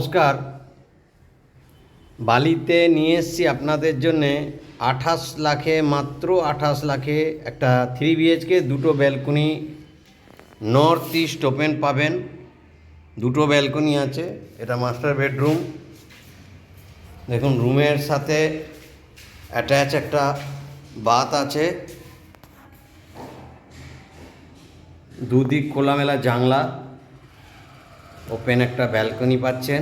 নমস্কার। বালিতে নিয়ে এসেছি আপনাদের জন্যে 28 লাখে, মাত্র 28 লাখে একটা 3 BHK, দুটো ব্যালকনি, নর্থ ইস্ট ওপেন পাবেন। দুটো ব্যালকনি আছে, এটা মাস্টার বেডরুম। দেখুন, রুমের সাথে অ্যাটাচ একটা বাথ আছে, দুদিক খোলামেলা জানলা, ওপেন একটা ব্যালকনি পাচ্ছেন।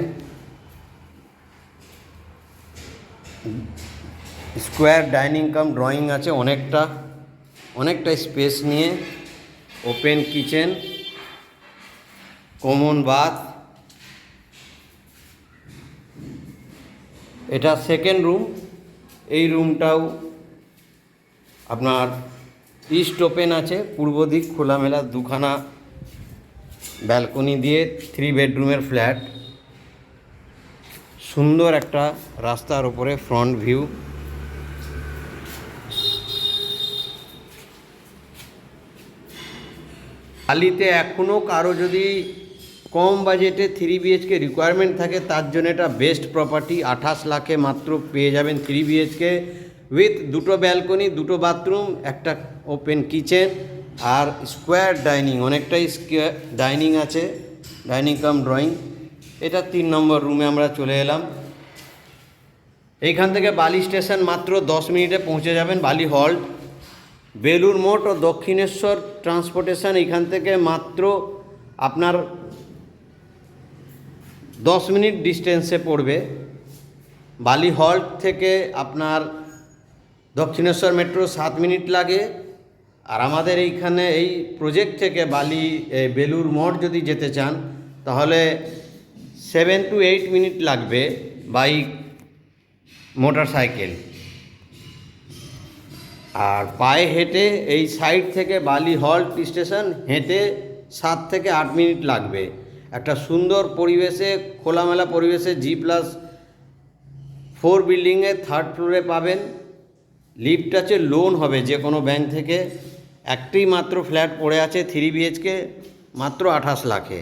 স্কোয়ার ডাইনিং কাম ড্রয়িং আছে, অনেকটা স্পেস নিয়ে। Open kitchen, common bath. এটা সেকেন্ড রুম। এই রুমটাও আপনার ইস্ট ওপেন আছে, পূর্ব দিক খোলামেলা, দুখানা ব্যালকনি দিয়ে 3 বেডরুমের ফ্ল্যাট। সুন্দর একটা রাস্তার ওপরে ফ্রন্ট ভিউ। বালিতে এখনও কারো যদি কম বাজেটে 3 BHK রিকোয়ারমেন্ট থাকে, তার জন্য এটা বেস্ট প্রপার্টি। 28 লাখে মাত্র পেয়ে যাবেন 3 BHK উইথ দুটো ব্যালকনি, দুটো বাথরুম, একটা ওপেন কিচেন আর স্কোয়ার ডাইনিং, অনেকটাই স্কোয়ার ডাইনিং আছে, ডাইনিং কাম ড্রয়িং। এটা 3 নম্বর রুমে আমরা চলে এলাম। এইখান থেকে বালি স্টেশন মাত্র 10 মিনিটে পৌঁছে যাবেন। বালি হল্ট, বেলুড় মঠ ও দক্ষিণেশ্বর ট্রান্সপোর্টেশন এইখান থেকে মাত্র আপনার 10 মিনিট ডিস্টেন্সে পড়বে। বালি হল্ট থেকে আপনার দক্ষিণেশ্বর মেট্রো 7 মিনিট লাগে। আর আমাদের এইখানে এই প্রজেক্ট থেকে বেলুড় মঠ যদি যেতে চান, তাহলে 7 to 8 মিনিট লাগবে বাইক, মোটর সাইকেল। আর পায়ে হেঁটে এই সাইড থেকে বালি হল্ট স্টেশন হেঁটে 7 থেকে 8 মিনিট লাগবে। একটা সুন্দর পরিবেশে, খোলামেলা পরিবেশে, G+4 বিল্ডিংয়ে 3rd ফ্লোরে পাবেন। লিফট আছে, লোন হবে যে কোনো ব্যাংক থেকে। একটি মাত্র ফ্ল্যাট পড়ে আছে 3 BHK, মাত্র 28 লাখে।